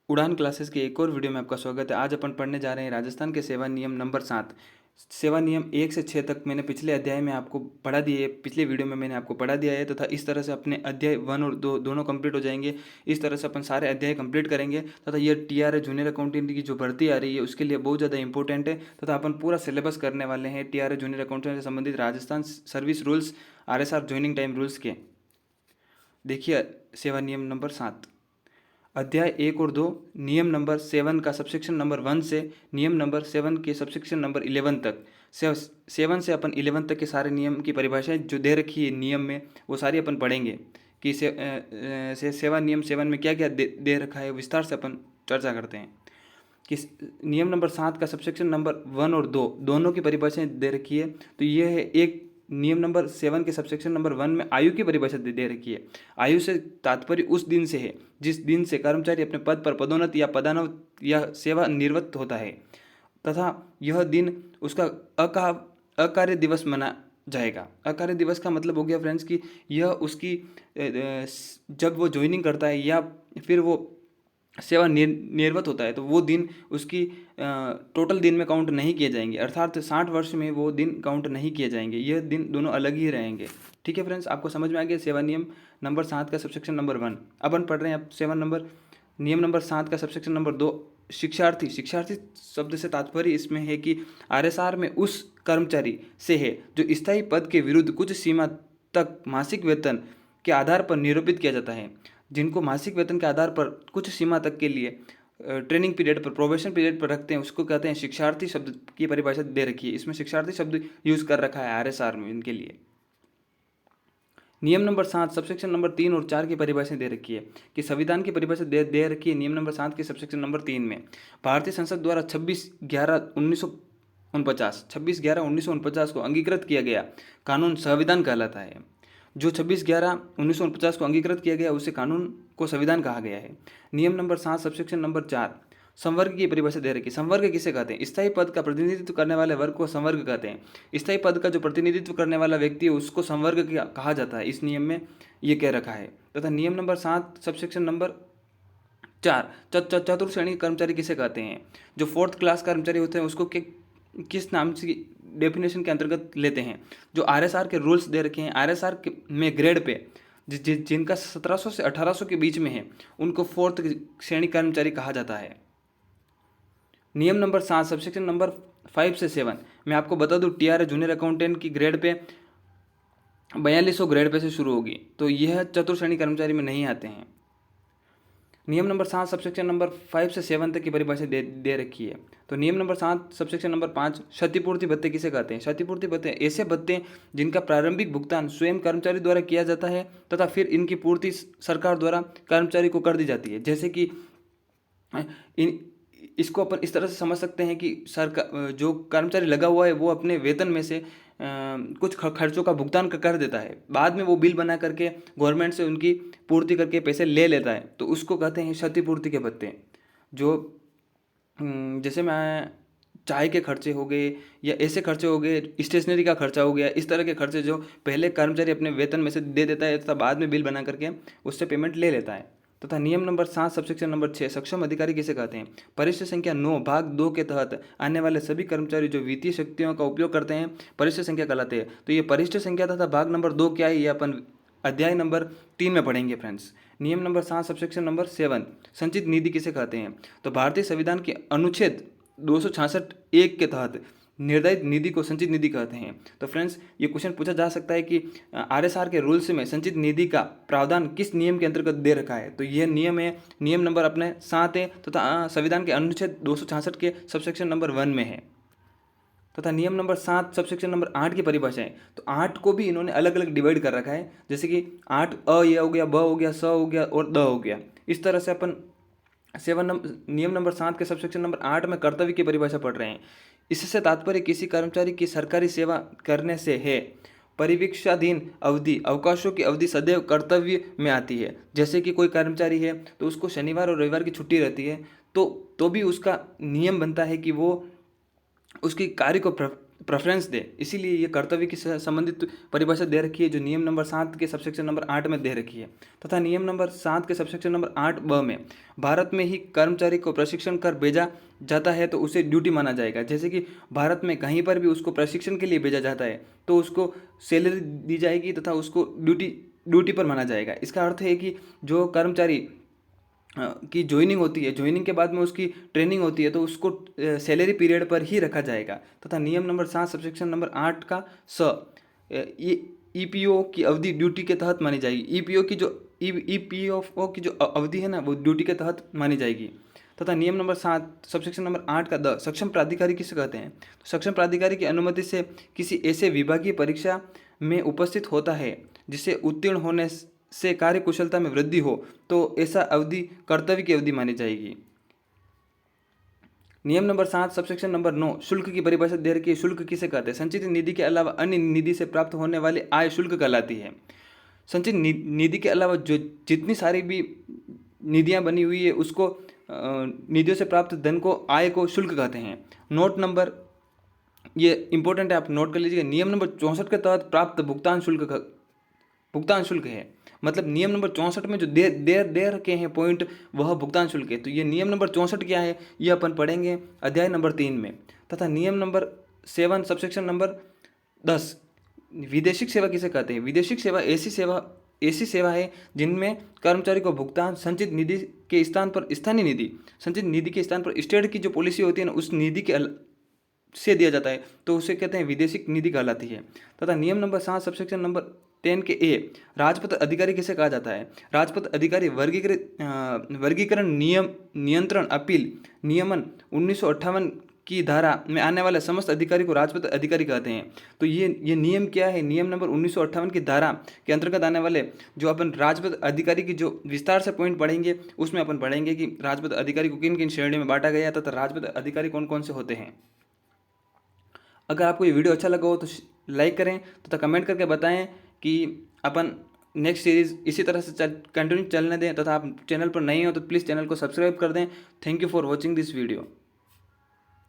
उड़ान क्लासेस के एक और वीडियो में आपका स्वागत है। आज अपन पढ़ने जा रहे हैं राजस्थान के सेवा नियम नंबर 7। सेवा नियम 1 से 6 तक मैंने पिछले अध्याय में आपको पढ़ा दिए है, पिछले वीडियो में मैंने आपको पढ़ा दिया है तथा इस तरह से अपने अध्याय 1 और 2 दोनों कंप्लीट हो जाएंगे। इस तरह से अपन सारे अध्याय कंप्लीट करेंगे तथा ये टीआरए जूनियर अकाउंटेंट की जो भर्ती आ रही है उसके लिए बहुत ज़्यादा इंपॉर्टेंट है तथा अपन पूरा सिलेबस करने वाले हैं टीआरए जूनियर अकाउंटेंट से संबंधित Rajasthan service rules, RSR joining time rules के। देखिए सेवा नियम नंबर 7 अध्याय 1 और 2 नियम नंबर 7 का सबसेक्शन नंबर 1 से नियम नंबर 7 के सबसेक्शन नंबर 11 तक। 7 से अपन 11 तक के सारे नियम की परिभाषाएं जो दे रखी है नियम में वो सारी अपन पढ़ेंगे कि सेवा नियम 7 में क्या क्या दे रखा है, विस्तार से अपन चर्चा करते हैं। कि नियम नंबर 7 का सबसेक्शन नंबर 1 और 2 दोनों की परिभाषाएं दे रखी है। तो ये है एक नियम नंबर 7 के सबसेक्शन नंबर 1 में आयु की परिभाषा दे रखी है। आयु से तात्पर्य उस दिन से है जिस दिन से कर्मचारी अपने पद पर पदोन्नत या पदान्नत या सेवा निवृत्त होता है तथा यह दिन उसका अकार्य दिवस माना जाएगा। अकार्य दिवस का मतलब हो गया फ्रेंड्स कि यह उसकी जब वो ज्वाइनिंग करता है या फिर वो सेवा निवृत्त होता है तो वो दिन उसकी टोटल दिन में काउंट नहीं किए जाएंगे, अर्थात 60 वर्ष में वो दिन काउंट नहीं किए जाएंगे। यह दिन दोनों अलग ही रहेंगे। ठीक है फ्रेंड्स, आपको समझ में आ गया सेवा नियम नंबर 7 का सबसेक्शन नंबर 1। अब अपन पढ़ रहे हैं अब नियम नंबर 7 का सबसेक्शन नंबर 2 शिक्षार्थी। शिक्षार्थी शब्द से तात्पर्य इसमें है कि आरएसआर में उस कर्मचारी से है जो स्थायी पद के विरुद्ध कुछ सीमा तक मासिक वेतन के आधार पर निरूपित किया जाता है। जिनको मासिक वेतन के आधार पर कुछ सीमा तक के लिए ट्रेनिंग पीरियड पर, प्रोबेशन पीरियड पर रखते हैं उसको कहते हैं शिक्षार्थी। शब्द की परिभाषा दे रखी है, इसमें शिक्षार्थी शब्द यूज कर रखा है आरएसआर में इनके लिए। नियम नंबर 7 सबसेक्शन नंबर 3 और 4 की परिभाषा दे रखी है कि संविधान की परिभाषा दे रखी है नियम नंबर 7 के सबसेक्शन नंबर 3 में। भारतीय संसद द्वारा 26/11/1949 को अंगीकृत किया गया कानून संविधान कहलाता है। जो 26/11/1949 को अंगीकृत किया गया उसे कानून को संविधान कहा गया है। नियम नंबर 7 सबसेक्शन नंबर 4 संवर्ग की परिभाषा दे रखी है। संवर्ग किसे कहते हैं? स्थायी पद का प्रतिनिधित्व करने वाले वर्ग को संवर्ग कहते हैं। स्थायी पद का जो प्रतिनिधित्व करने वाला व्यक्ति है उसको संवर्ग कहा जाता है, इस नियम में ये कह रखा है। तथा नियम नंबर 7 सबसेक्शन नंबर 4 चतुर्थ श्रेणी कर्मचारी किसे कहते हैं? जो 4th क्लास कर्मचारी होते हैं उसको किस नाम से डेफिनेशन के अंतर्गत लेते हैं? जो आरएसआर के रूल्स दे रखे हैं, आरएसआर में ग्रेड पे जिनका 1700 से 1800 के बीच में है उनको 4th श्रेणी कर्मचारी कहा जाता है। नियम नंबर 7 सबसेक्शन नंबर 5 से 7 मैं आपको बता दूं टीआरए जूनियर अकाउंटेंट की ग्रेड पे 4200 ग्रेड पे से शुरू होगी, तो यह चतुर्थ श्रेणी कर्मचारी में नहीं आते हैं। नियम नंबर 7 सबसेक्शन नंबर 5 से 7 तक की परिभाषा दे रखी है। तो नियम नंबर 7 सबसेक्शन नंबर 5 क्षतिपूर्ति भत्ते किसे कहते हैं? क्षतिपूर्ति भत्ते ऐसे भत्ते जिनका प्रारंभिक भुगतान स्वयं कर्मचारी द्वारा किया जाता है तथा फिर इनकी पूर्ति सरकार द्वारा कर्मचारी को कर दी जाती है। जैसे कि इसको अपन इस तरह से समझ सकते हैं कि सरकार जो कर्मचारी लगा हुआ है वो अपने वेतन में से कुछ खर्चों का भुगतान कर देता है, बाद में वो बिल बना करके गवर्नमेंट से उनकी पूर्ति करके पैसे ले लेता है, तो उसको कहते हैं क्षतिपूर्ति के भत्ते। जो जैसे मैं चाय के खर्चे हो गए या ऐसे खर्चे हो गए, स्टेशनरी का खर्चा हो गया, इस तरह के खर्चे जो पहले कर्मचारी अपने वेतन में से दे देता है तथा बाद में बिल बना करके उससे पेमेंट ले लेता है। तथा नियम नंबर 7 सबसेक्शन नंबर 6 सक्षम अधिकारी किसे कहते हैं? परिशिष्ट संख्या 9 भाग 2 के तहत आने वाले सभी कर्मचारी जो वित्तीय शक्तियों का उपयोग करते हैं परिशिष्ट संख्या कहलाते हैं। तो ये परिशिष्ट संख्या तथा भाग नंबर 2 क्या है ये अपन अध्याय नंबर 3 में पढ़ेंगे फ्रेंड्स। नियम नंबर 7 सबसेक्शन नंबर 7 संचित निधि किसे कहते हैं? तो भारतीय संविधान के अनुच्छेद 266(1) के तहत निर्धारित निधि को संचित निधि कहते हैं। तो फ्रेंड्स ये क्वेश्चन पूछा जा सकता है कि आरएसआर के रूल्स में संचित निधि का प्रावधान किस नियम के अंतर्गत दे रखा है? तो यह नियम है, नियम नंबर अपने 7 है तथा संविधान के अनुच्छेद 266 के सबसेक्शन नंबर 1 में है। तथा नियम नंबर 7 सबसेक्शन नंबर 8 की परिभाषा है। तो 8 को भी इन्होंने अलग अलग डिवाइड कर रखा है, जैसे कि 8 अ ये हो गया, ब हो गया, स हो गया और द हो गया। इस तरह से अपन नियम नंबर 7 के सबसेक्शन नंबर 8 में कर्तव्य की परिभाषा पढ़ रहे हैं। इससे तात्पर्य किसी कर्मचारी की सरकारी सेवा करने से है। परिवीक्षाधीन अवधि, अवकाशों की अवधि सदैव कर्तव्य में आती है। जैसे कि कोई कर्मचारी है तो उसको शनिवार और रविवार की छुट्टी रहती है, तो भी उसका नियम बनता है कि वो उसकी कार्य को प्रेफरेंस दे, इसीलिए ये कर्तव्य की संबंधित परिभाषा दे रखी है जो नियम नंबर 7 के सबसेक्शन नंबर 8 में दे रखी है। तथा नियम नंबर 7 के सबसेक्शन नंबर 8 में भारत में ही कर्मचारी को प्रशिक्षण कर भेजा जाता है तो उसे ड्यूटी माना जाएगा। जैसे कि भारत में कहीं पर भी उसको प्रशिक्षण के लिए भेजा जाता है तो उसको सैलरी दी जाएगी तथा उसको ड्यूटी पर माना जाएगा। इसका अर्थ है कि जो कर्मचारी की ज्वाइनिंग होती है, ज्वाइनिंग के बाद में उसकी ट्रेनिंग होती है तो उसको सैलरी पीरियड पर ही रखा जाएगा। तथा नियम नंबर 7 सबसेक्शन नंबर 8 का ये ईपीओ की अवधि ड्यूटी के तहत मानी जाएगी। ईपीओ की जो अवधि है ना वो ड्यूटी के तहत मानी जाएगी। तथा नियम नंबर 7 सबसेक्शन नंबर 8 का सक्षम प्राधिकारी किसे कहते हैं? तो सक्षम प्राधिकारी की अनुमति से किसी ऐसे विभागीय परीक्षा में उपस्थित होता है जिसे उत्तीर्ण होने से कार्य कुशलता में वृद्धि हो तो ऐसा अवधि कर्तव्य की अवधि मानी जाएगी। नियम नंबर 7 सबसेक्शन नंबर 9 शुल्क की परिभाषा दे रखी है। शुल्क किसे कहते हैं? संचित निधि के अलावा अन्य निधि से प्राप्त होने वाली आय शुल्क कहलाती है। संचित निधि के अलावा जो जितनी सारी भी निधियां बनी हुई है उसको निधियों से प्राप्त धन को आय को शुल्क कहते हैं। नोट नंबर ये इंपॉर्टेंट है, आप नोट कर लीजिएगा। नियम नंबर 64 के तहत प्राप्त भुगतान शुल्क है। मतलब नियम नंबर 64 में जो दे रखे हैं पॉइंट वह भुगतान शुल्क है। तो ये नियम नंबर 64 क्या है ये अपन पढ़ेंगे अध्याय नंबर 3 में। तथा नियम नंबर 7 सबसेक्शन नंबर 10 विदेशिक सेवा किसे कहते हैं? विदेशिक सेवा ऐसी सेवा है जिनमें कर्मचारी को भुगतान संचित निधि के स्थान पर स्थानीय निधि, संचित निधि के स्थान पर स्टेट की जो पॉलिसी होती है ना उस निधि के से दिया जाता है तो उसे कहते हैं विदेशिक निधि कहलाती है। तथा नियम नंबर 7 सबसेक्शन नंबर 10 के ए राजपत्र अधिकारी किसे कहा जाता है? राजपत्र अधिकारी वर्गीकरण नियंत्रण अपील नियमन 1958 की धारा में आने वाले समस्त अधिकारी को राजपत्र अधिकारी कहते हैं। तो ये नियम क्या है? नियम नंबर 1958 की धारा के अंतर्गत आने वाले जो अपन राजपत्र अधिकारी की जो विस्तार से पॉइंट पढ़ेंगे उसमें अपन पढ़ेंगे कि राजपत्र अधिकारी को किन किन श्रेणियों में बांटा गया तथा राजपत्र अधिकारी कौन कौन से होते हैं। अगर आपको ये वीडियो अच्छा लगा हो तो लाइक करें तथा कमेंट करके बताएं कि अपन नेक्स्ट सीरीज़ इसी तरह से कंटिन्यू चलने दें। तथा आप चैनल पर नए हो तो प्लीज़ चैनल को सब्सक्राइब कर दें। Thank you for watching this video.